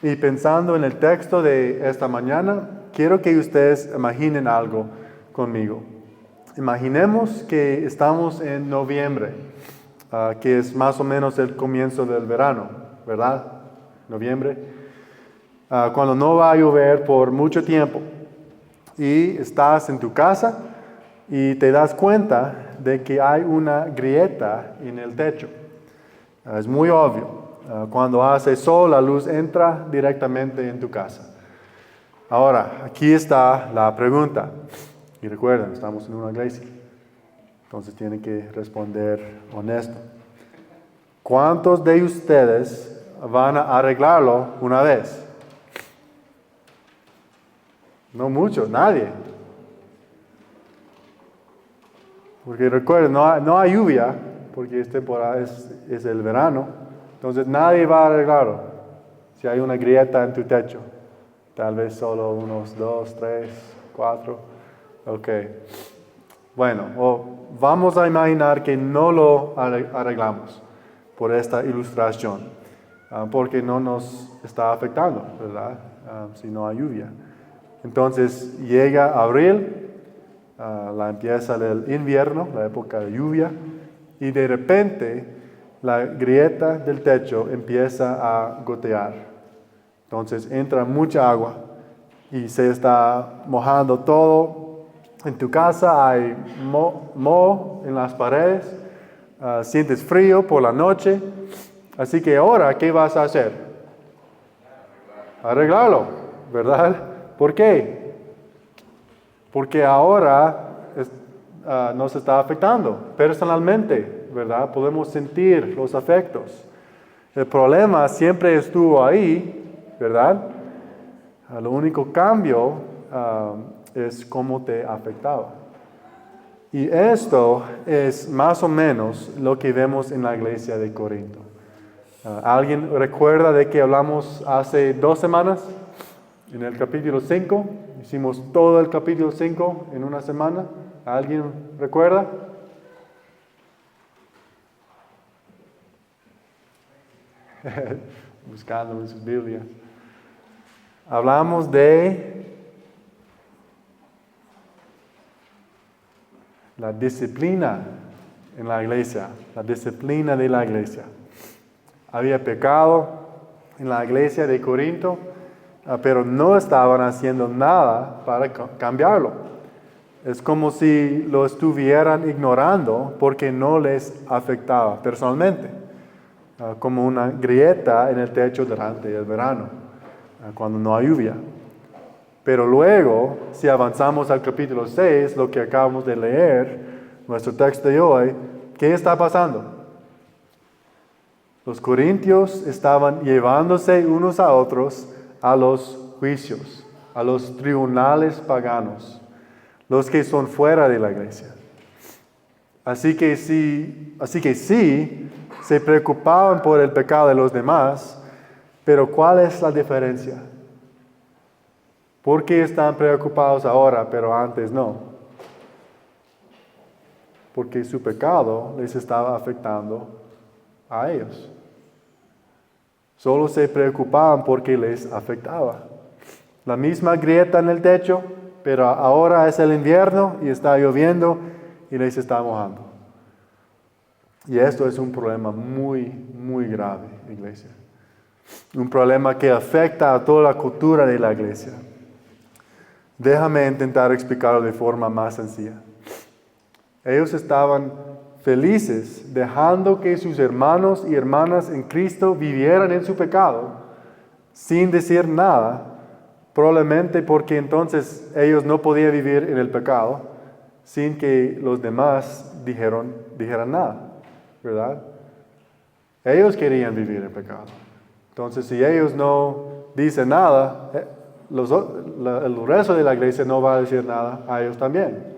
Y pensando en el texto de esta mañana, quiero que ustedes imaginen algo conmigo. Imaginemos que estamos en noviembre, que es más o menos el comienzo del verano, ¿verdad? Noviembre. Cuando no va a llover por mucho tiempo. Y estás en tu casa y te das cuenta de que hay una grieta en el techo. Es muy obvio. Cuando hace sol, la luz entra directamente en tu casa. Ahora, aquí está la pregunta. Y recuerden, estamos en una iglesia. Entonces tienen que responder honesto. ¿Cuántos de ustedes van a arreglarlo una vez? No muchos, nadie. Porque recuerden, no hay lluvia, porque esta temporada es el verano. Entonces nadie va a arreglarlo. Si hay una grieta en tu techo, tal vez solo unos 2, 3, 4. Ok. Bueno, vamos a imaginar que no lo arreglamos por esta ilustración, porque no nos está afectando, ¿verdad? Si no hay lluvia. Entonces llega abril, la empieza del invierno, la época de lluvia, y de repente la grieta del techo empieza a gotear. Entonces entra mucha agua y se está mojando todo. En tu casa hay moho en las paredes, sientes frío por la noche. Así que ahora, ¿qué vas a hacer? Arreglarlo, ¿verdad? ¿Por qué? Porque ahora nos está afectando personalmente, ¿verdad? Podemos sentir los efectos. El problema siempre estuvo ahí, ¿verdad? Lo único cambio es cómo te afectaba. Y esto es más o menos lo que vemos en la iglesia de Corinto. ¿Alguien recuerda de que hablamos hace 2 semanas? En el capítulo 5, hicimos todo el capítulo 5 en una semana. ¿Alguien recuerda? Buscando en sus Biblias. Hablamos de la disciplina en la iglesia, la disciplina de la iglesia. Había pecado en la iglesia de Corinto, pero no estaban haciendo nada para cambiarlo. Es como si lo estuvieran ignorando porque no les afectaba personalmente, como una grieta en el techo durante el verano, cuando no hay lluvia. Pero luego, si avanzamos al capítulo 6, lo que acabamos de leer, nuestro texto de hoy, ¿qué está pasando? Los corintios estaban llevándose unos a otros a los juicios, a los tribunales paganos, los que son fuera de la iglesia. Así que sí, se preocupaban por el pecado de los demás, pero ¿cuál es la diferencia? ¿Por qué están preocupados ahora, pero antes no? Porque su pecado les estaba afectando a ellos. Solo se preocupaban porque les afectaba. La misma grieta en el techo, pero ahora es el invierno y está lloviendo y les está mojando. Y esto es un problema muy, muy grave, iglesia. Un problema que afecta a toda la cultura de la iglesia. Déjame intentar explicarlo de forma más sencilla. Ellos estaban felices dejando que sus hermanos y hermanas en Cristo vivieran en su pecado sin decir nada, probablemente porque entonces ellos no podían vivir en el pecado sin que los demás dijeran nada, ¿verdad? Ellos querían vivir en pecado. Entonces, si ellos no dicen nada, el resto de la iglesia no va a decir nada a ellos también.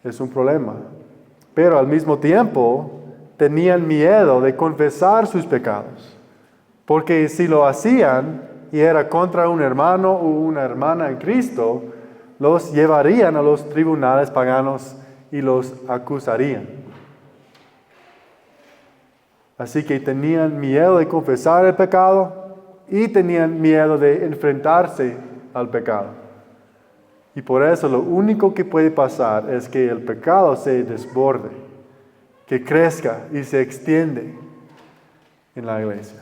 Es un problema. Pero al mismo tiempo, tenían miedo de confesar sus pecados. Porque si lo hacían y era contra un hermano o una hermana en Cristo, los llevarían a los tribunales paganos y los acusarían. Así que tenían miedo de confesar el pecado y tenían miedo de enfrentarse al pecado. Y por eso lo único que puede pasar es que el pecado se desborde, que crezca y se extiende en la iglesia.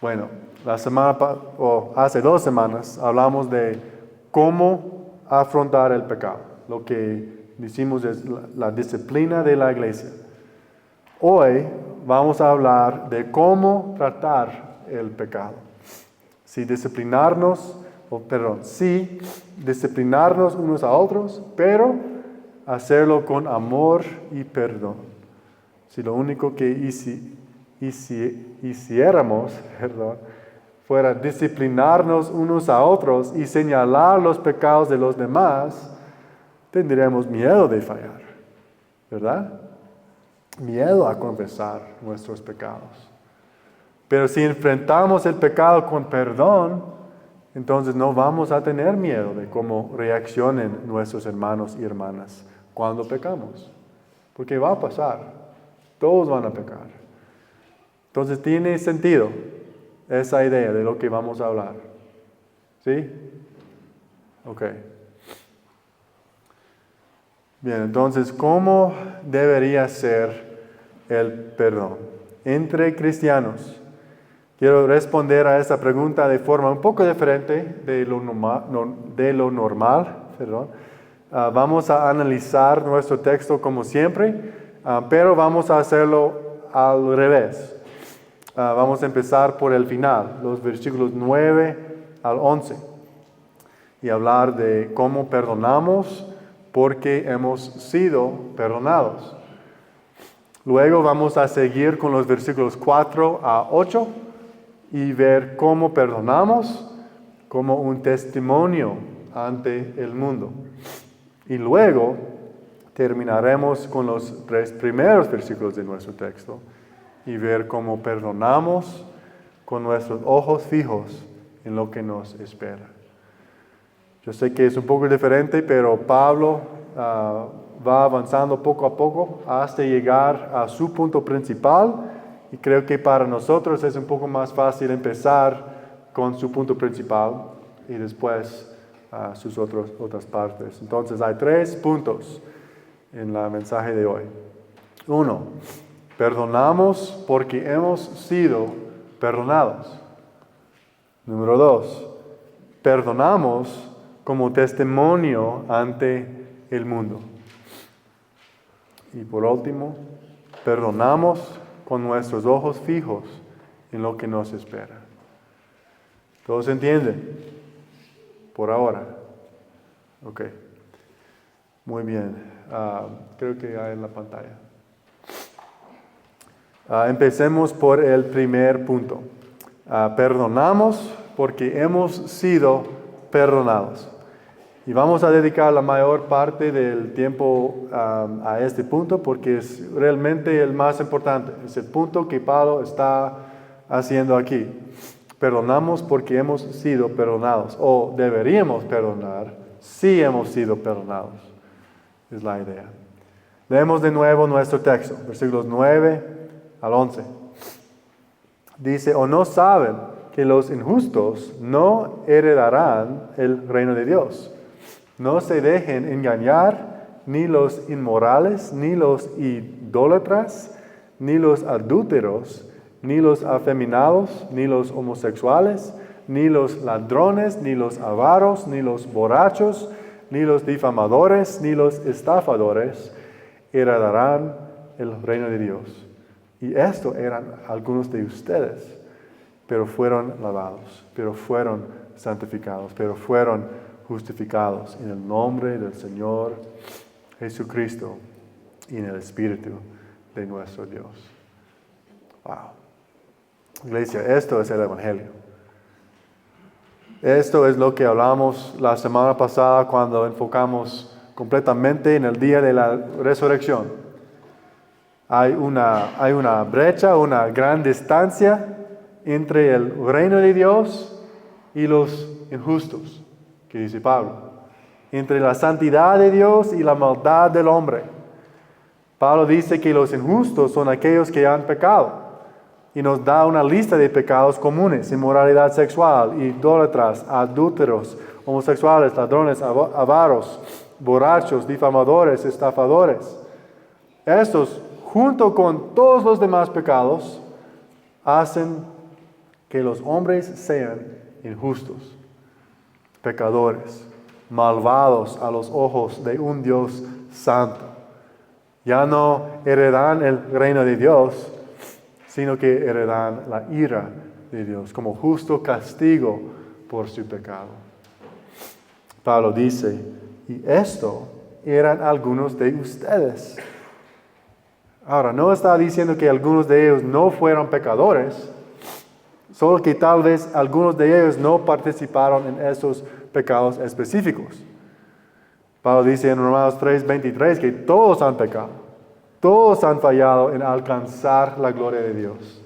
Bueno, hace 2 semanas hablamos de cómo afrontar el pecado. Lo que decimos es la disciplina de la iglesia. Hoy vamos a hablar de cómo tratar el pecado. Sí, disciplinarnos unos a otros, pero hacerlo con amor y perdón. Si lo único que hiciéramos, fuera disciplinarnos unos a otros y señalar los pecados de los demás, tendríamos miedo de fallar, ¿verdad? Miedo a confesar nuestros pecados. Pero si enfrentamos el pecado con perdón, entonces no vamos a tener miedo de cómo reaccionen nuestros hermanos y hermanas cuando pecamos. Porque va a pasar. Todos van a pecar. Entonces tiene sentido esa idea de lo que vamos a hablar. ¿Sí? Ok. Bien, entonces, ¿cómo debería ser el perdón entre cristianos? Quiero responder a esta pregunta de forma un poco diferente de lo normal. Vamos a analizar nuestro texto como siempre, pero vamos a hacerlo al revés. Vamos a empezar por el final, los versículos 9 al 11, y hablar de cómo perdonamos porque hemos sido perdonados. Luego vamos a seguir con los versículos 4 a 8 y ver cómo perdonamos como un testimonio ante el mundo. Y luego terminaremos con los 3 primeros versículos de nuestro texto y ver cómo perdonamos con nuestros ojos fijos en lo que nos espera. Yo sé que es un poco diferente, pero Pablo va avanzando poco a poco hasta llegar a su punto principal, y creo que para nosotros es un poco más fácil empezar con su punto principal y después sus otras partes. Entonces hay 3 puntos en el mensaje de hoy. 1, perdonamos porque hemos sido perdonados. Número 2, perdonamos como testimonio ante el mundo. Y por último, perdonamos con nuestros ojos fijos en lo que nos espera. ¿Todos entienden? Por ahora. Ok. Muy bien. Creo que hay en la pantalla. Empecemos por el primer punto. Perdonamos porque hemos sido perdonados. Y vamos a dedicar la mayor parte del tiempo a este punto porque es realmente el más importante. Es el punto que Pablo está haciendo aquí. Perdonamos porque hemos sido perdonados, o deberíamos perdonar si hemos sido perdonados. Es la idea. Leemos de nuevo nuestro texto, versículos 9 al 11. Dice, ¿o no saben que los injustos no heredarán el reino de Dios? No se dejen engañar ni los inmorales, ni los idólatras, ni los adúlteros, ni los afeminados, ni los homosexuales, ni los ladrones, ni los avaros, ni los borrachos, ni los difamadores, ni los estafadores heredarán el reino de Dios. Y esto eran algunos de ustedes, pero fueron lavados, pero fueron santificados, pero fueron justificados en el nombre del Señor Jesucristo y en el Espíritu de nuestro Dios. Wow. Iglesia, esto es el Evangelio. Esto es lo que hablamos la semana pasada cuando enfocamos completamente en el día de la resurrección. Hay una brecha, una gran distancia entre el reino de Dios y los injustos, que dice Pablo, entre la santidad de Dios y la maldad del hombre. Pablo dice que los injustos son aquellos que han pecado, y nos da una lista de pecados comunes: inmoralidad sexual, idólatras, adúlteros, homosexuales, ladrones, avaros, borrachos, difamadores, estafadores. Estos, junto con todos los demás pecados, hacen que los hombres sean injustos, pecadores, malvados a los ojos de un Dios santo. Ya no heredan el reino de Dios, sino que heredan la ira de Dios como justo castigo por su pecado. Pablo dice, y esto eran algunos de ustedes. Ahora, no está diciendo que algunos de ellos no fueron pecadores, solo que tal vez algunos de ellos no participaron en esos pecados específicos. Pablo dice en Romanos 3:23 que todos han pecado, todos han fallado en alcanzar la gloria de Dios.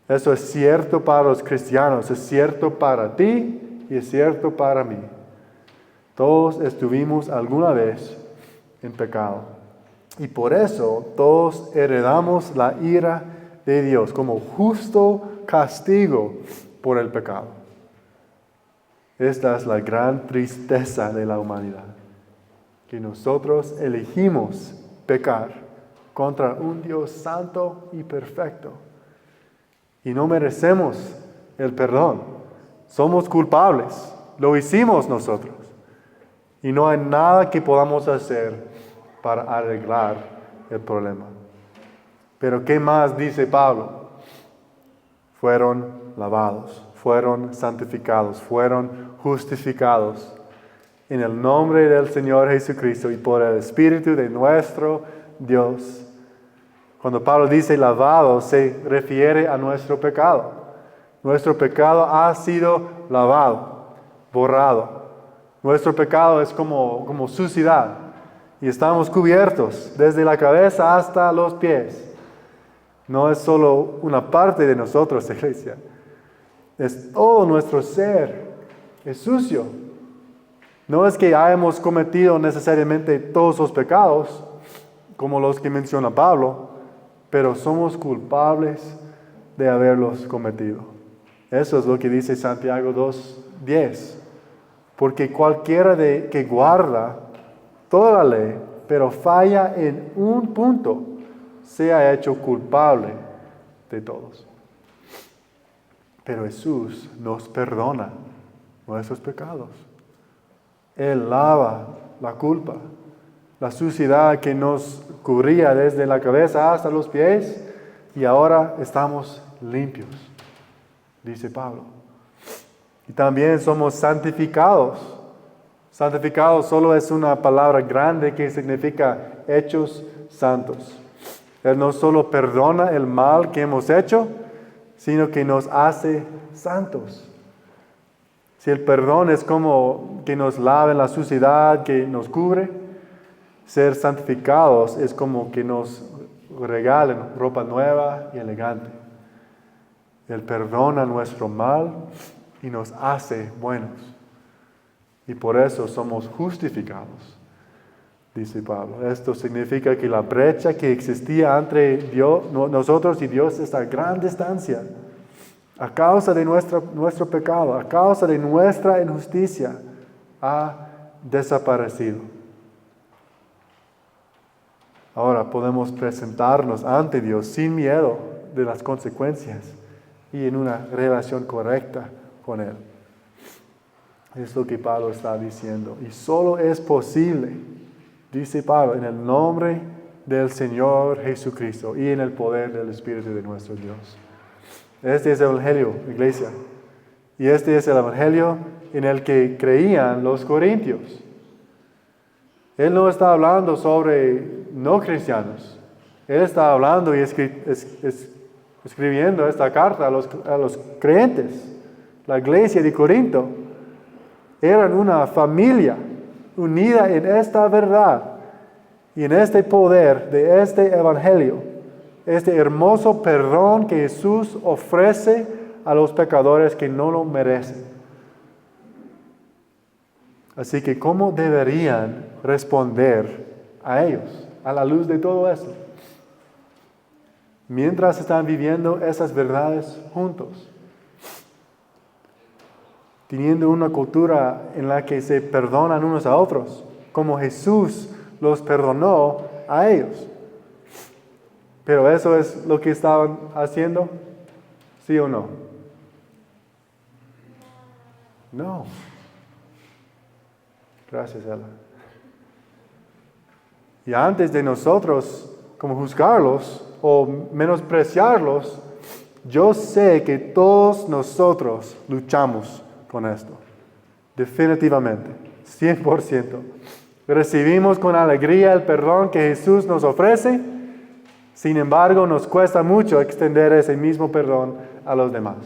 Eso es cierto para los cristianos, es cierto para ti y es cierto para mí. Todos estuvimos alguna vez en pecado. Y por eso todos heredamos la ira de Dios como justo castigo por el pecado. Esta es la gran tristeza de la humanidad, que nosotros elegimos pecar contra un Dios santo y perfecto. Y no merecemos el perdón. Somos culpables. Lo hicimos nosotros. Y no hay nada que podamos hacer para arreglar el problema. Pero ¿qué más dice Pablo? Fueron lavados, fueron santificados, fueron justificados en el nombre del Señor Jesucristo y por el Espíritu de nuestro Dios. Cuando Pablo dice lavado, se refiere a nuestro pecado. Nuestro pecado ha sido lavado, borrado. Nuestro pecado es como suciedad y estamos cubiertos desde la cabeza hasta los pies. No es solo una parte de nosotros, iglesia. Es todo nuestro ser. Es sucio. No es que hayamos cometido necesariamente todos los pecados, como los que menciona Pablo, pero somos culpables de haberlos cometido. Eso es lo que dice Santiago 2:10. Porque cualquiera que guarda toda la ley, pero falla en un punto, se ha hecho culpable de todos. Pero Jesús nos perdona nuestros pecados. Él lava la culpa, la suciedad que nos cubría desde la cabeza hasta los pies, y ahora estamos limpios, dice Pablo. Y también somos santificados. Santificados solo es una palabra grande que significa hechos santos. Él no solo perdona el mal que hemos hecho, sino que nos hace santos. Si el perdón es como que nos lave la suciedad que nos cubre, ser santificados es como que nos regalen ropa nueva y elegante. Él perdona nuestro mal y nos hace buenos. Y por eso somos justificados, dice Pablo. Esto significa que la brecha que existía entre nosotros y Dios, esta gran distancia, a causa de nuestro pecado, a causa de nuestra injusticia, ha desaparecido. Ahora podemos presentarnos ante Dios sin miedo de las consecuencias y en una relación correcta con Él. Es lo que Pablo está diciendo. Y solo es posible, dice Pablo, en el nombre del Señor Jesucristo y en el poder del Espíritu de nuestro Dios. Este es el Evangelio, iglesia. Y este es el Evangelio en el que creían los corintios. Él no está hablando sobre no cristianos. Él está hablando y escribiendo esta carta a los creyentes. La iglesia de Corinto eran una familia unida en esta verdad y en este poder de este Evangelio, este hermoso perdón que Jesús ofrece a los pecadores que no lo merecen. Así que, ¿cómo deberían responder a ellos a la luz de todo esto? mientras están viviendo esas verdades juntos. Teniendo una cultura en la que se perdonan unos a otros, como Jesús los perdonó a ellos. Pero eso es lo que estaban haciendo, ¿sí o no? No. Gracias, Ella. Y antes de nosotros, como juzgarlos o menospreciarlos, yo sé que todos nosotros luchamos con esto. Definitivamente, 100%. Recibimos con alegría el perdón que Jesús nos ofrece. Sin embargo, nos cuesta mucho extender ese mismo perdón a los demás.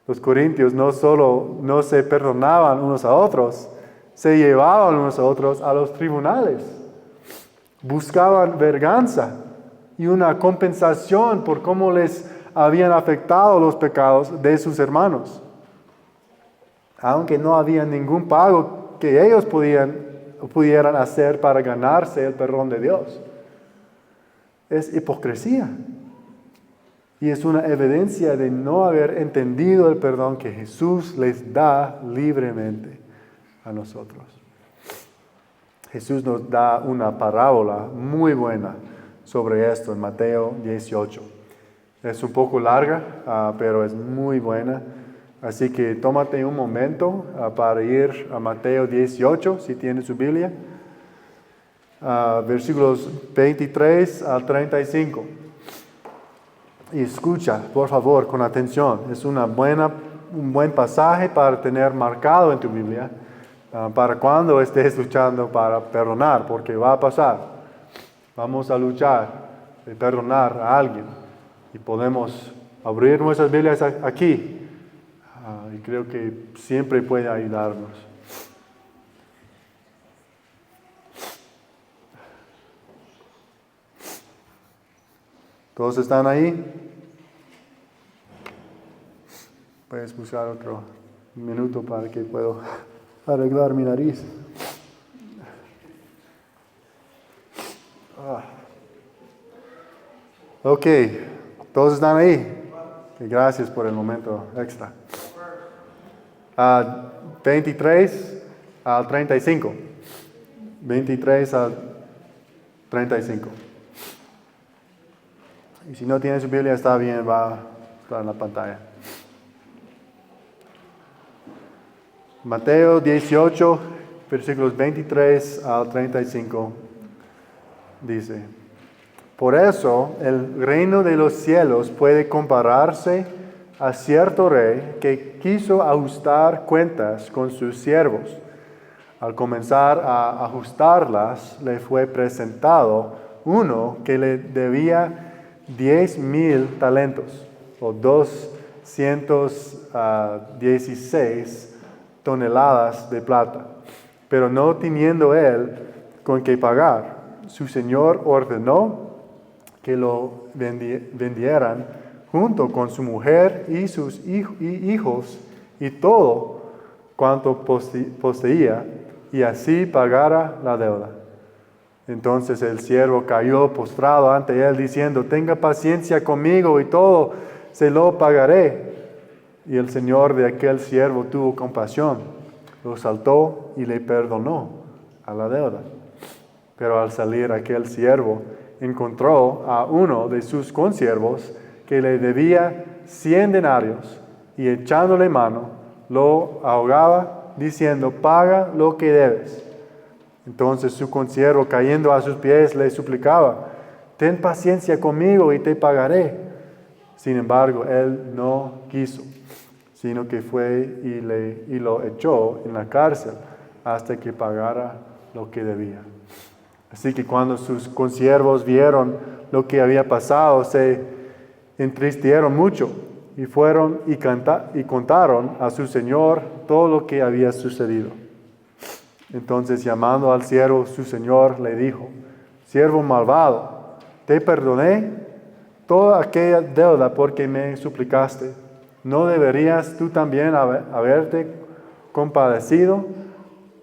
Los corintios no solo no se perdonaban unos a otros, se llevaban unos a otros a los tribunales. Buscaban venganza y una compensación por cómo les habían afectado los pecados de sus hermanos. Aunque no había ningún pago que ellos pudieran hacer para ganarse el perdón de Dios. Es hipocresía. Y es una evidencia de no haber entendido el perdón que Jesús les da libremente a nosotros. Jesús nos da una parábola muy buena sobre esto en Mateo 18. Es un poco larga, pero es muy buena. Así que tómate un momento para ir a Mateo 18, si tienes su Biblia. Versículos 23 al 35. Y escucha, por favor, con atención. Es un buen pasaje para tener marcado en tu Biblia, para cuando estés luchando para perdonar, porque va a pasar. Vamos a luchar de perdonar a alguien. Y podemos abrir nuestras Biblias aquí. Y creo que siempre puede ayudarnos. ¿Todos están ahí? Puedes buscar otro minuto para que pueda arreglar mi nariz. Ok, ¿todos están ahí? Gracias por el momento extra. 23 al 35. 23 al 35. Y si no tiene su Biblia, está bien, va a estar en la pantalla. Mateo 18, versículos 23 al 35, dice: Por eso el reino de los cielos puede compararse a cierto rey que quiso ajustar cuentas con sus siervos. Al comenzar a ajustarlas, le fue presentado uno que le debía 10,000 talentos, o 216 toneladas de plata. Pero no teniendo él con qué pagar, su señor ordenó que lo vendieran junto con su mujer y sus hijos y todo cuanto poseía, y así pagara la deuda. Entonces el siervo cayó postrado ante él, diciendo: Tenga paciencia conmigo y todo se lo pagaré. Y el señor de aquel siervo tuvo compasión, lo saltó y le perdonó a la deuda. Pero al salir aquel siervo encontró a uno de sus consiervos que le debía 100 denarios, y echándole mano, lo ahogaba, diciendo: Paga lo que debes. Entonces su consiervo, cayendo a sus pies, le suplicaba: Ten paciencia conmigo y te pagaré. Sin embargo, él no quiso, sino que fue y lo echó en la cárcel hasta que pagara lo que debía. Así que cuando sus consiervos vieron lo que había pasado, se entristecieron mucho y fueron y contaron a su señor todo lo que había sucedido. Entonces, llamando al siervo, su señor le dijo: Siervo malvado, te perdoné toda aquella deuda porque me suplicaste. ¿No deberías tú también haberte compadecido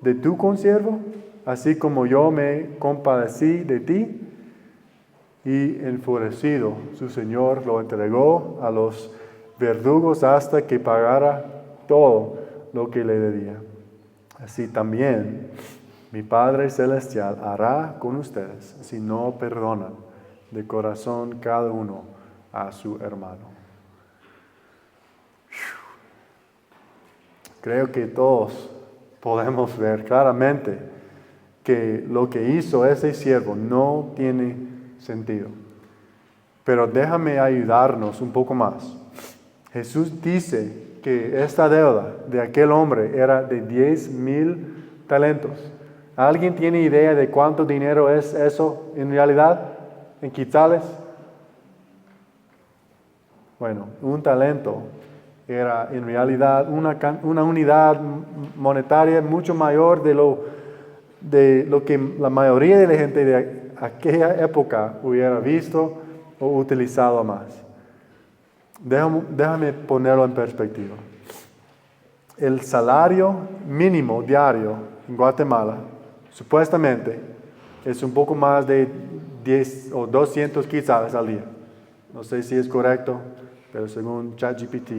de tu consiervo, así como yo me compadecí de ti? y enfurecido, su señor lo entregó a los verdugos hasta que pagara todo lo que le debía. Así también mi Padre Celestial hará con ustedes si no perdonan de corazón cada uno a su hermano. Creo que todos podemos ver claramente que lo que hizo ese siervo no tiene sentido. Pero déjame ayudarnos un poco más. Jesús dice que esta deuda de aquel hombre era de 10,000 talentos. ¿Alguien tiene idea de cuánto dinero es eso en realidad? ¿En quetzales? Bueno, un talento era en realidad una unidad monetaria mucho mayor de lo que la mayoría de la gente de aquella época hubiera visto o utilizado más. Déjame ponerlo en perspectiva. El salario mínimo diario en Guatemala, supuestamente, es un poco más de 10 o 200 quetzales al día. No sé si es correcto, pero según ChatGPT,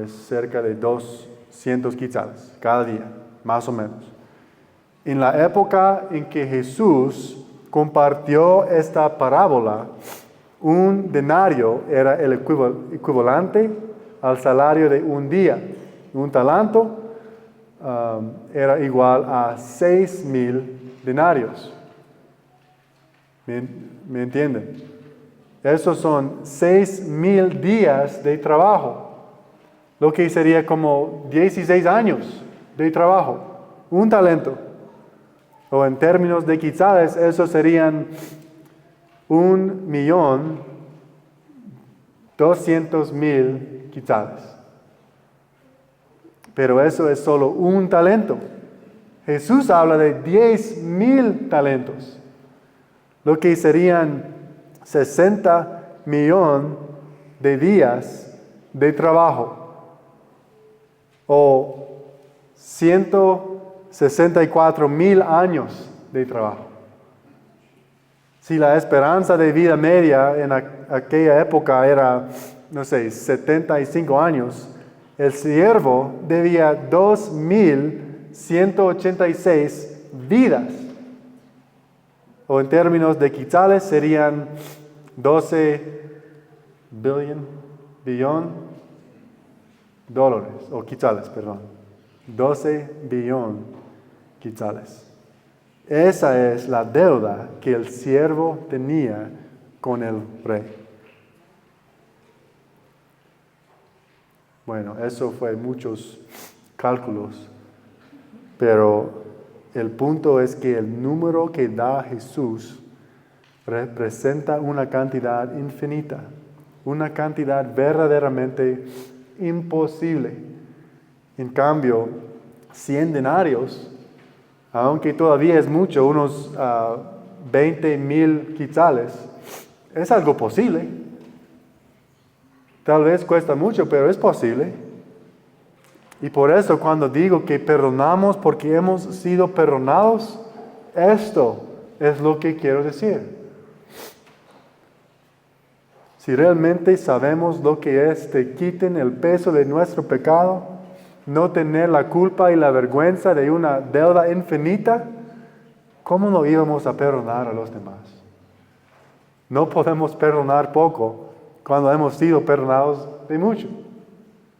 es cerca de 200 quetzales cada día, más o menos. En la época en que Jesús compartió esta parábola, un denario era el equivalente al salario de un día. Un talento era igual a 6,000 denarios. ¿Me entienden? Esos son 6,000 días de trabajo, lo que sería como 16 años de trabajo. Un talento. O en términos de quetzales, eso serían 1,200,000 quetzales. Pero eso es solo un talento. Jesús habla de 10,000 talentos, lo que serían 60 millones de días de trabajo, o 164,000 años de trabajo. Si la esperanza de vida media en aquella época era, 75 años, el siervo debía 2,186 vidas. O en términos de quetzales serían 12 billón dólares, o quetzales, perdón. 12 billón quetzales. Esa es la deuda que el siervo tenía con el rey. Bueno, eso fue muchos cálculos, pero el punto es que el número que da Jesús representa una cantidad infinita, una cantidad verdaderamente imposible. En cambio, 100 denarios, aunque todavía es mucho, unos 20,000 quetzales, es algo posible. Tal vez cuesta mucho, pero es posible. Y por eso cuando digo que perdonamos porque hemos sido perdonados, esto es lo que quiero decir. Si realmente sabemos lo que es que quiten el peso de nuestro pecado, no tener la culpa y la vergüenza de una deuda infinita, ¿cómo no íbamos a perdonar a los demás? No podemos perdonar poco cuando hemos sido perdonados de mucho.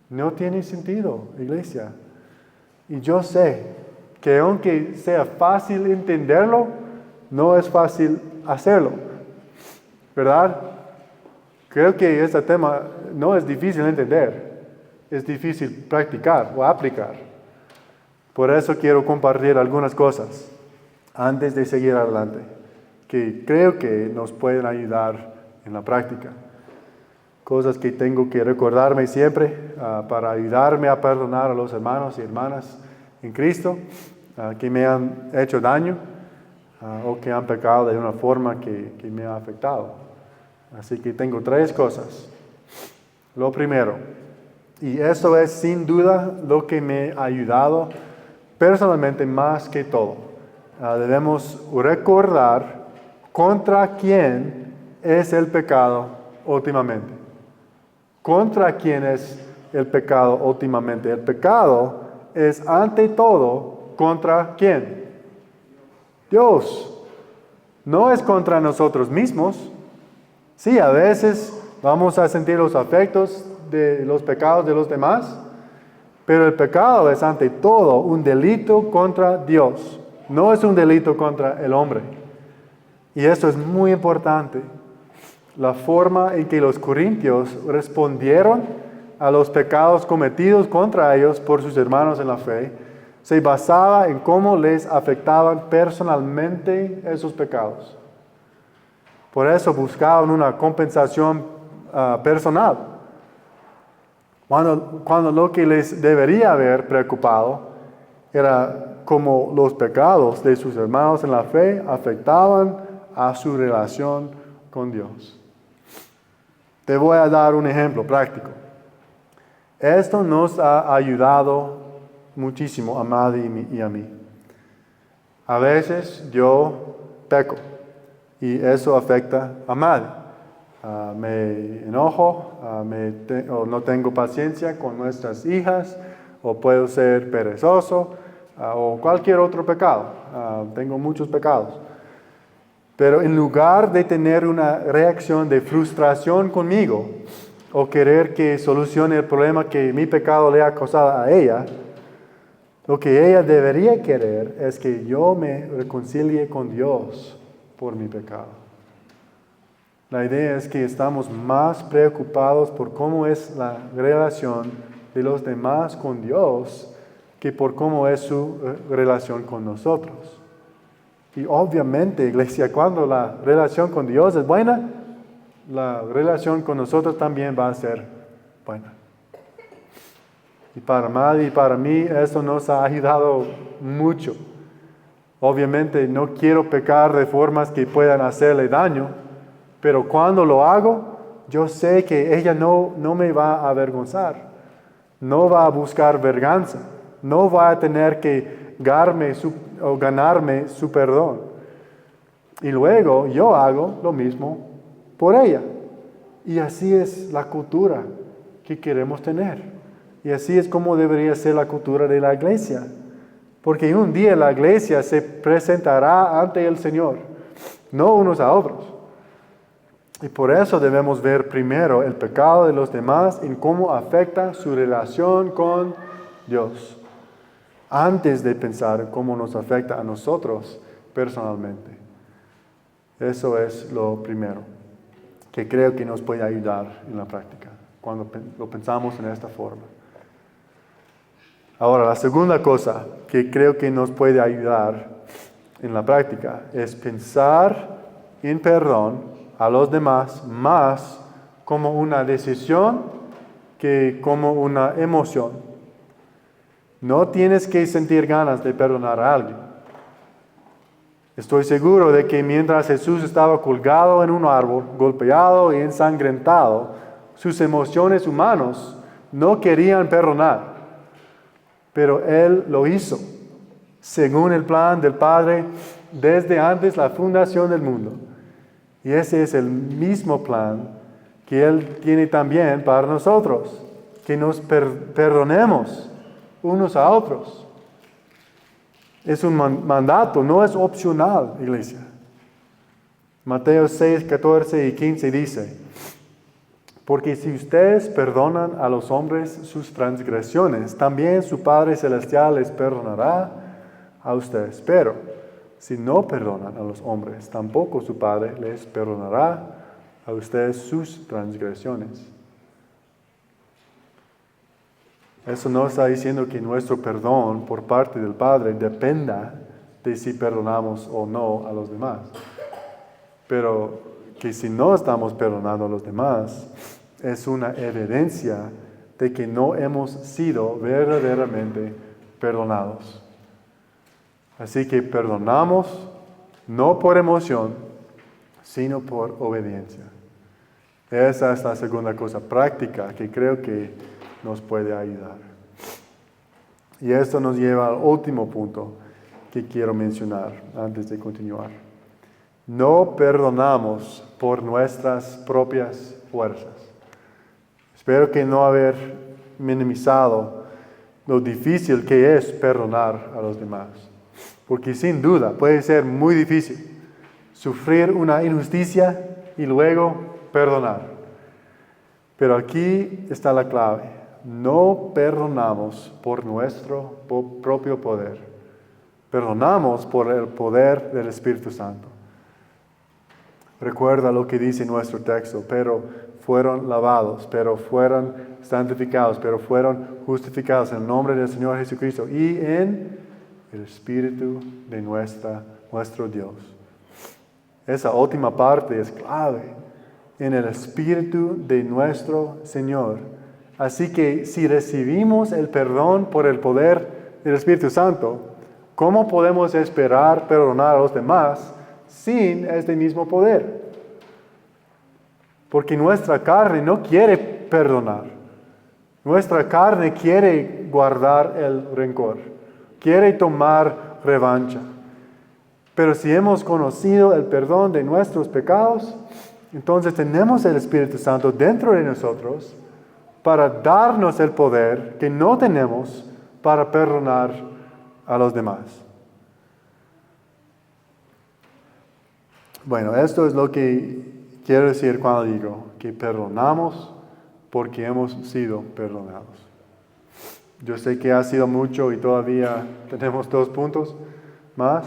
No tiene sentido, iglesia. Y yo sé que aunque sea fácil entenderlo, no es fácil hacerlo. ¿Verdad? Creo que este tema no es difícil entender. Es difícil practicar o aplicar. Por eso quiero compartir algunas cosas antes de seguir adelante, que creo que nos pueden ayudar en la práctica. Cosas que tengo que recordarme siempre para ayudarme a perdonar a los hermanos y hermanas en Cristo que me han hecho daño o que han pecado de una forma que me ha afectado. Así que tengo 3 cosas. Lo primero, y eso es sin duda lo que me ha ayudado personalmente más que todo. Debemos recordar contra quién es el pecado últimamente? ¿Contra quién es el pecado últimamente? El pecado es ante todo contra ¿quién? Dios. No es contra nosotros mismos. Sí, a veces vamos a sentir los afectos de los pecados de los demás, pero el pecado es ante todo un delito contra Dios. No es un delito contra el hombre. Y eso es muy importante. La forma en que los corintios respondieron a los pecados cometidos contra ellos por sus hermanos en la fe se basaba en cómo les afectaban personalmente esos pecados. Por eso buscaban una compensación personal. Cuando lo que les debería haber preocupado era cómo los pecados de sus hermanos en la fe afectaban a su relación con Dios. Te voy a dar un ejemplo práctico. Esto nos ha ayudado muchísimo a Madi y a mí. A veces yo peco y eso afecta a Madi. Me enojo, o no tengo paciencia con nuestras hijas, o puedo ser perezoso, o cualquier otro pecado. Tengo muchos pecados. Pero en lugar de tener una reacción de frustración conmigo, o querer que solucione el problema que mi pecado le ha causado a ella, lo que ella debería querer es que yo me reconcilie con Dios por mi pecado. La idea es que estamos más preocupados por cómo es la relación de los demás con Dios que por cómo es su relación con nosotros. Y obviamente, iglesia, cuando la relación con Dios es buena, la relación con nosotros también va a ser buena. Y para Madi y para mí eso nos ha ayudado mucho. Obviamente no quiero pecar de formas que puedan hacerle daño, pero cuando lo hago, yo sé que ella no me va a avergonzar, no va a buscar venganza, no va a tener que ganarme su perdón. Y luego yo hago lo mismo por ella. Y así es la cultura que queremos tener. Y así es como debería ser la cultura de la iglesia. Porque un día la iglesia se presentará ante el Señor, no unos a otros. Y por eso debemos ver primero el pecado de los demás en cómo afecta su relación con Dios, antes de pensar en cómo nos afecta a nosotros personalmente. Eso es lo primero, que creo que nos puede ayudar en la práctica, cuando lo pensamos en esta forma. Ahora, la segunda cosa que creo que nos puede ayudar en la práctica es pensar en perdón a los demás más como una decisión que como una emoción. No tienes que sentir ganas de perdonar a alguien. Estoy seguro de que mientras Jesús estaba colgado en un árbol, golpeado y ensangrentado, sus emociones humanas no querían perdonar. Pero Él lo hizo, según el plan del Padre, desde antes la fundación del mundo. Y ese es el mismo plan que Él tiene también para nosotros, que nos perdonemos unos a otros. Es un mandato, no es opcional, iglesia. Mateo 6, 14 y 15 dice: porque si ustedes perdonan a los hombres sus transgresiones, también su Padre Celestial les perdonará a ustedes. Pero si no perdonan a los hombres, tampoco su Padre les perdonará a ustedes sus transgresiones. Eso no está diciendo que nuestro perdón por parte del Padre dependa de si perdonamos o no a los demás. Pero que si no estamos perdonando a los demás, es una evidencia de que no hemos sido verdaderamente perdonados. Así que perdonamos no por emoción, sino por obediencia. Esa es la segunda cosa práctica que creo que nos puede ayudar. Y esto nos lleva al último punto que quiero mencionar antes de continuar. no perdonamos por nuestras propias fuerzas. Espero que no haber minimizado lo difícil que es perdonar a los demás. Porque sin duda puede ser muy difícil sufrir una injusticia y luego perdonar. Pero aquí está la clave. No perdonamos por nuestro propio poder. Perdonamos por el poder del Espíritu Santo. Recuerda lo que dice nuestro texto, pero fueron lavados, pero fueron santificados, pero fueron justificados en el nombre del Señor Jesucristo y en el Espíritu de nuestro Dios. Esa última parte es clave, en el Espíritu de nuestro Señor. Así que si recibimos el perdón por el poder del Espíritu Santo, ¿cómo podemos esperar perdonar a los demás sin este mismo poder? Porque nuestra carne no quiere perdonar. Nuestra carne quiere guardar el rencor, quiere tomar revancha. Pero si hemos conocido el perdón de nuestros pecados, entonces tenemos el Espíritu Santo dentro de nosotros para darnos el poder que no tenemos para perdonar a los demás. Bueno, esto es lo que quiero decir cuando digo que perdonamos porque hemos sido perdonados. Yo sé que ha sido mucho y todavía tenemos 2 puntos más,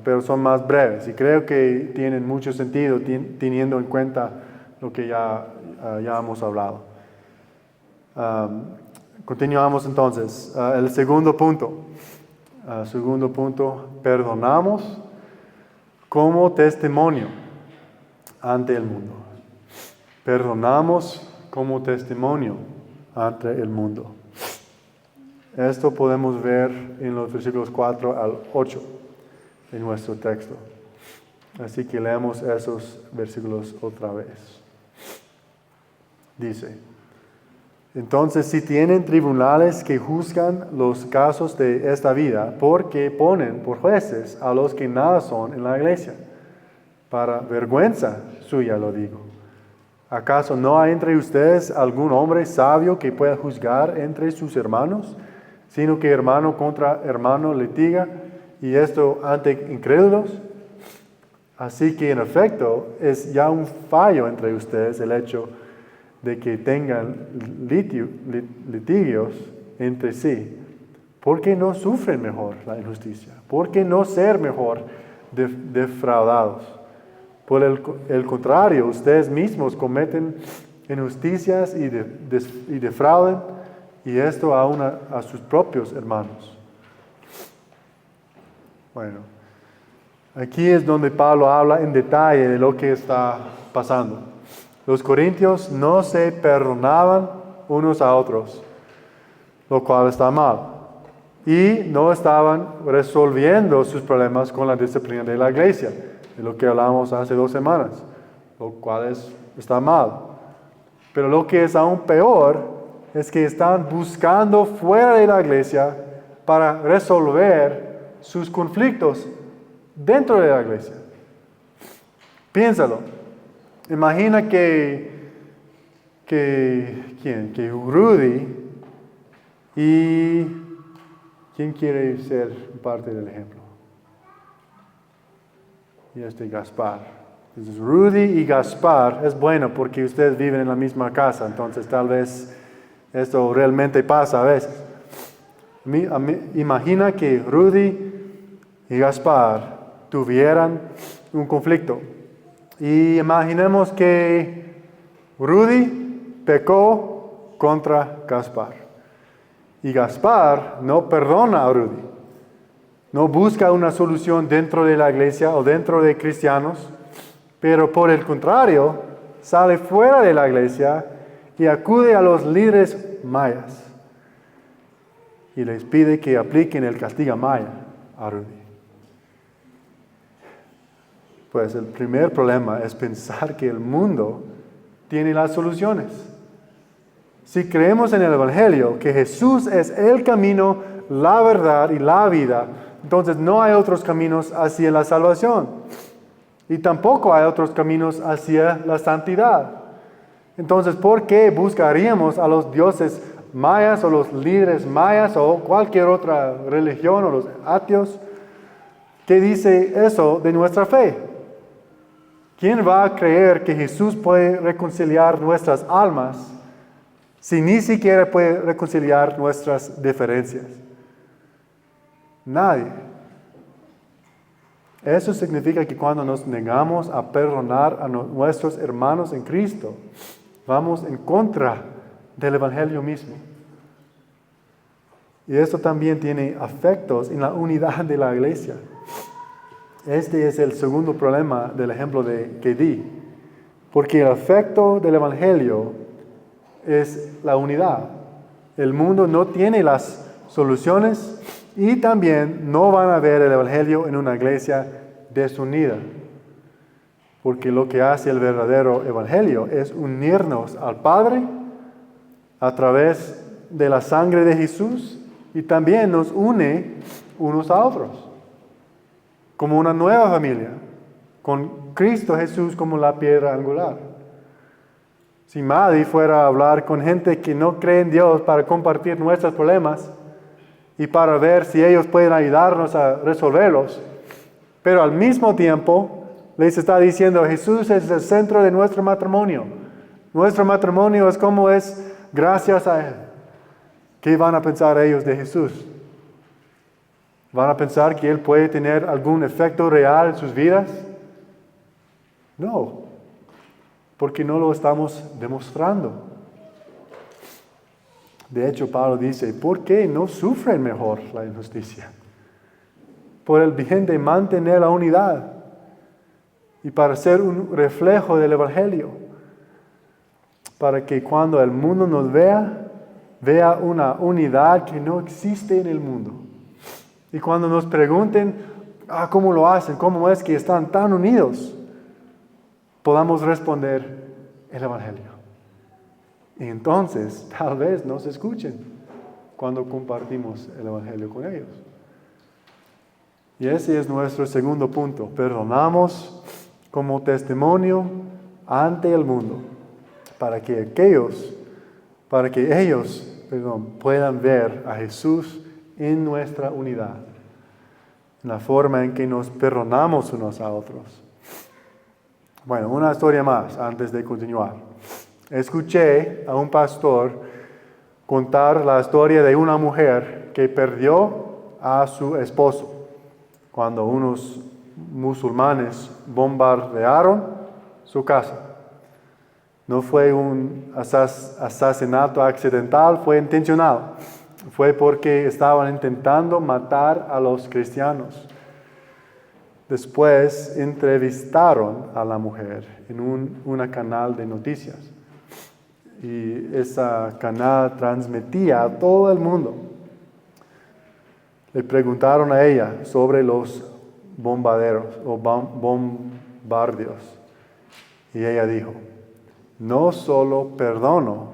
pero son más breves y creo que tienen mucho sentido teniendo en cuenta lo que ya hemos hablado. Continuamos entonces. El segundo punto. Perdonamos como testimonio ante el mundo. Perdonamos como testimonio ante el mundo. Esto podemos ver en los versículos 4 al 8 de nuestro texto. Así que leemos esos versículos otra vez. Dice: entonces, si tienen tribunales que juzgan los casos de esta vida, ¿por qué ponen por jueces a los que nada son en la iglesia? Para vergüenza suya lo digo. ¿Acaso no hay entre ustedes algún hombre sabio que pueda juzgar entre sus hermanos, sino que hermano contra hermano litiga, y esto ante incrédulos? Así que en efecto es ya un fallo entre ustedes el hecho de que tengan litigios entre sí. ¿Por qué no sufren mejor la injusticia? ¿Por qué no ser mejor defraudados? Por el contrario, ustedes mismos cometen injusticias y defraudan, y esto aún a sus propios hermanos. Bueno, aquí es donde Pablo habla en detalle de lo que está pasando. Los corintios no se perdonaban unos a otros, lo cual está mal. Y no estaban resolviendo sus problemas con la disciplina de la iglesia, de lo que hablamos hace 2 semanas, lo cual está mal. Pero lo que es aún peor es que están buscando fuera de la iglesia para resolver sus conflictos dentro de la iglesia. Piénsalo. Imagina que Rudy y... ¿quién quiere ser parte del ejemplo? Y Gaspar. Entonces Rudy y Gaspar es bueno porque ustedes viven en la misma casa, entonces tal vez esto realmente pasa a veces. Imagina que Rudy y Gaspar tuvieran un conflicto. Y imaginemos que Rudy pecó contra Gaspar. Y Gaspar no perdona a Rudy. No busca una solución dentro de la iglesia o dentro de cristianos, pero por el contrario, sale fuera de la iglesia y acude a los líderes mayas. Y les pide que apliquen el castigo maya a Rudy. Pues el primer problema es pensar que el mundo tiene las soluciones. Si creemos en el Evangelio, que Jesús es el camino, la verdad y la vida, entonces no hay otros caminos hacia la salvación. y tampoco hay otros caminos hacia la santidad. Entonces, ¿por qué buscaríamos a los dioses mayas o los líderes mayas o cualquier otra religión o los ateos? ¿Qué dice eso de nuestra fe? ¿Quién va a creer que Jesús puede reconciliar nuestras almas si ni siquiera puede reconciliar nuestras diferencias? Nadie. Eso significa que cuando nos negamos a perdonar a nuestros hermanos en Cristo, vamos en contra del Evangelio mismo. Y esto también tiene efectos en la unidad de la iglesia. Este es el segundo problema del ejemplo que di. Porque el efecto del Evangelio es la unidad. El mundo no tiene las soluciones y también no van a ver el Evangelio en una iglesia desunida. Porque lo que hace el verdadero Evangelio es unirnos al Padre a través de la sangre de Jesús y también nos une unos a otros. Como una nueva familia, con Cristo Jesús como la piedra angular. Si Maddy fuera a hablar con gente que no cree en Dios para compartir nuestros problemas y para ver si ellos pueden ayudarnos a resolverlos, pero al mismo tiempo les está diciendo, Jesús es el centro de nuestro matrimonio. Nuestro matrimonio es como es gracias a Él. ¿Qué van a pensar ellos de Jesús? ¿Van a pensar que Él puede tener algún efecto real en sus vidas? No, porque no lo estamos demostrando. De hecho, Pablo dice, ¿por qué no sufren mejor la injusticia? Por el bien de mantener la unidad y para ser un reflejo del Evangelio. Para que cuando el mundo nos vea una unidad que no existe en el mundo. Y cuando nos pregunten, ¿cómo lo hacen? ¿Cómo es que están tan unidos? Podamos responder el Evangelio. Y entonces, tal vez nos escuchen cuando compartimos el Evangelio con ellos. Y ese es nuestro segundo punto. Perdonamos como testimonio ante el mundo para que ellos puedan ver a Jesús en nuestra unidad, en la forma en que nos perdonamos unos a otros. Bueno, una historia más antes de continuar. Escuché a un pastor contar la historia de una mujer que perdió a su esposo cuando unos musulmanes bombardearon su casa. No fue un asesinato accidental, fue intencional. Fue porque estaban intentando matar a los cristianos. Después entrevistaron a la mujer en una canal de noticias. Y esa canal transmitía a todo el mundo. Le preguntaron a ella sobre los bombardeos. Y ella dijo, no solo perdono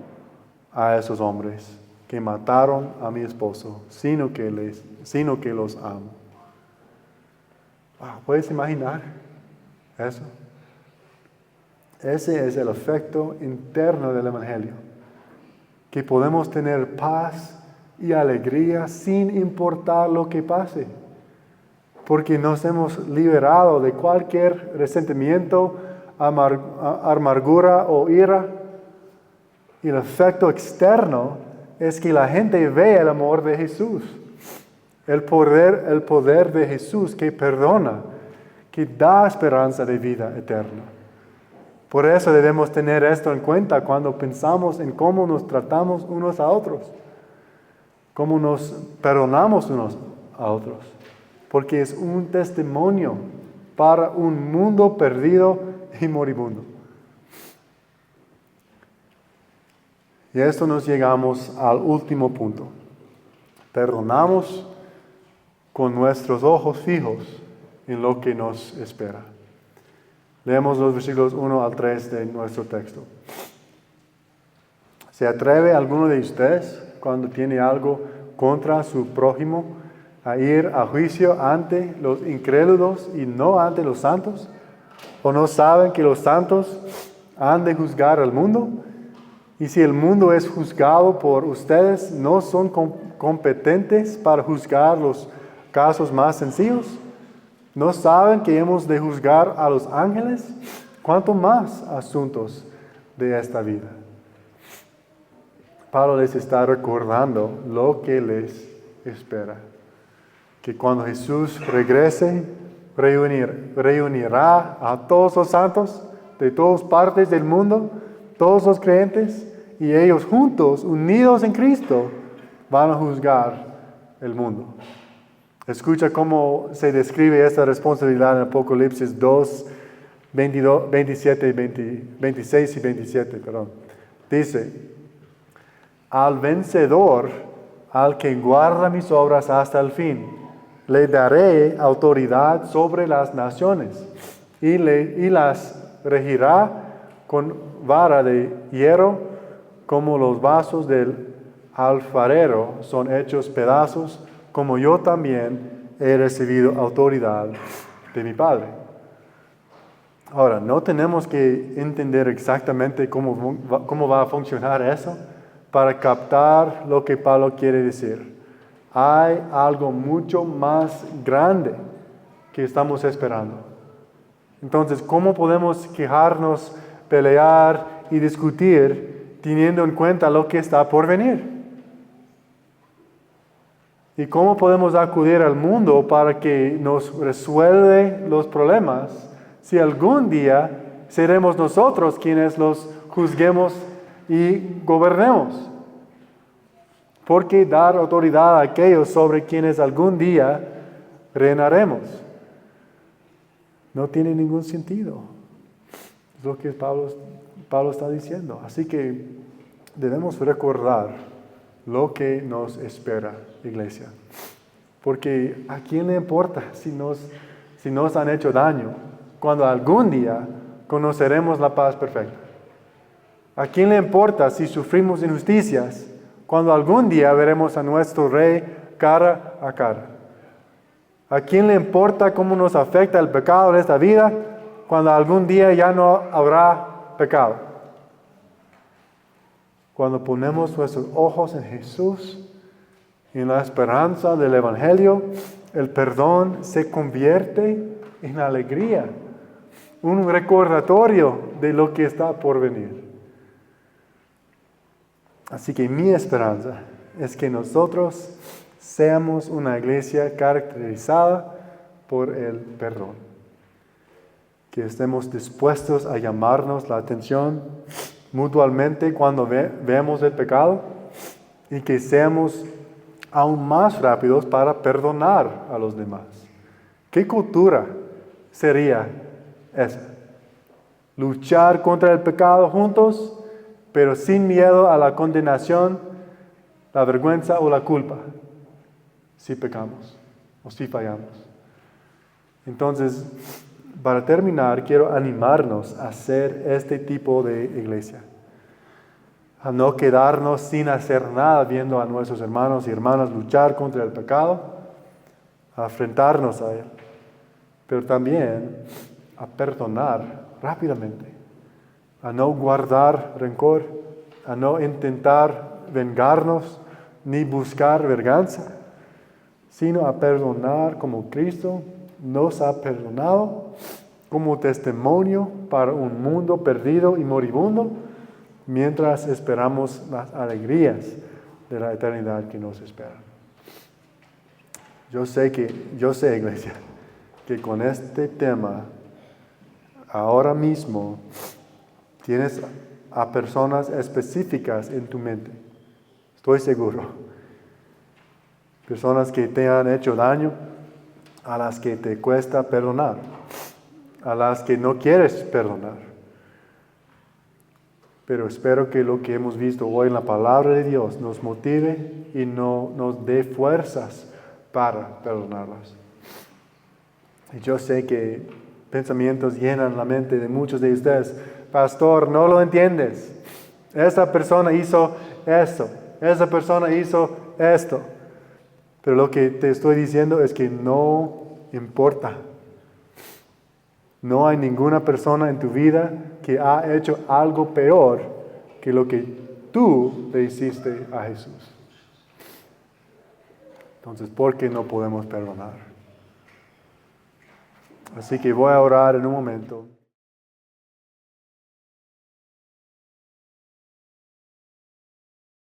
a esos hombres que mataron a mi esposo, sino que los amo. ¿Puedes imaginar eso? Ese es el efecto interno del Evangelio. Que podemos tener paz y alegría sin importar lo que pase. Porque nos hemos liberado de cualquier resentimiento, amargura o ira. Y el efecto externo es que la gente ve el amor de Jesús. El poder de Jesús que perdona, que da esperanza de vida eterna. Por eso debemos tener esto en cuenta cuando pensamos en cómo nos tratamos unos a otros. Cómo nos perdonamos unos a otros. Porque es un testimonio para un mundo perdido y moribundo. Y esto nos llegamos al último punto. Perdonamos con nuestros ojos fijos en lo que nos espera. Leemos los versículos 1 al 3 de nuestro texto. ¿Se atreve alguno de ustedes, cuando tiene algo contra su prójimo, a ir a juicio ante los incrédulos y no ante los santos? ¿O no saben que los santos han de juzgar al mundo? Y si el mundo es juzgado por ustedes, ¿no son competentes para juzgar los casos más sencillos? ¿No saben que hemos de juzgar a los ángeles? ¿Cuánto más asuntos de esta vida? Pablo les está recordando lo que les espera. Que cuando Jesús regrese, reunirá a todos los santos de todas partes del mundo, todos los creyentes, y ellos juntos, unidos en Cristo, van a juzgar el mundo. Escucha cómo se describe esta responsabilidad en Apocalipsis 2, 26 y 27. Dice, al vencedor, al que guarda mis obras hasta el fin, le daré autoridad sobre las naciones y las regirá con vara de hierro, como los vasos del alfarero son hechos pedazos, como yo también he recibido autoridad de mi Padre. Ahora, no tenemos que entender exactamente cómo va a funcionar eso para captar lo que Pablo quiere decir. Hay algo mucho más grande que estamos esperando. Entonces, ¿cómo podemos quejarnos, pelear y discutir teniendo en cuenta lo que está por venir? ¿Y cómo podemos acudir al mundo para que nos resuelva los problemas si algún día seremos nosotros quienes los juzguemos y gobernemos? ¿Por qué dar autoridad a aquellos sobre quienes algún día reinaremos? No tiene ningún sentido. Es lo que Pablo está diciendo. Así que debemos recordar lo que nos espera, iglesia. Porque ¿a quién le importa si nos han hecho daño cuando algún día conoceremos la paz perfecta? ¿A quién le importa si sufrimos injusticias cuando algún día veremos a nuestro Rey cara a cara? ¿A quién le importa cómo nos afecta el pecado de esta vida cuando algún día ya no habrá pecado? Cuando ponemos nuestros ojos en Jesús, en la esperanza del Evangelio, el perdón se convierte en alegría, un recordatorio de lo que está por venir. Así que mi esperanza es que nosotros seamos una iglesia caracterizada por el perdón. Que estemos dispuestos a llamarnos la atención mutuamente cuando veamos el pecado y que seamos aún más rápidos para perdonar a los demás. ¿Qué cultura sería esa? Luchar contra el pecado juntos, pero sin miedo a la condenación, la vergüenza o la culpa, si pecamos o si fallamos. Entonces, para terminar, quiero animarnos a ser este tipo de iglesia. A no quedarnos sin hacer nada viendo a nuestros hermanos y hermanas luchar contra el pecado, a enfrentarnos a él, pero también a perdonar rápidamente, a no guardar rencor, a no intentar vengarnos ni buscar venganza, sino a perdonar como Cristo nos ha perdonado, como testimonio para un mundo perdido y moribundo, mientras esperamos las alegrías de la eternidad que nos espera. Yo sé, iglesia, que con este tema, ahora mismo, tienes a personas específicas en tu mente. Estoy seguro. Personas que te han hecho daño, a las que te cuesta perdonar, a las que no quieres perdonar. Pero espero que lo que hemos visto hoy en la palabra de Dios nos motive y nos dé fuerzas para perdonarlas. Y yo sé que pensamientos llenan la mente de muchos de ustedes. Pastor, no lo entiendes. Esa persona hizo esto. Esa persona hizo esto. Pero lo que te estoy diciendo es que no importa. No hay ninguna persona en tu vida que ha hecho algo peor que lo que tú le hiciste a Jesús. Entonces, ¿por qué no podemos perdonar? Así que voy a orar en un momento.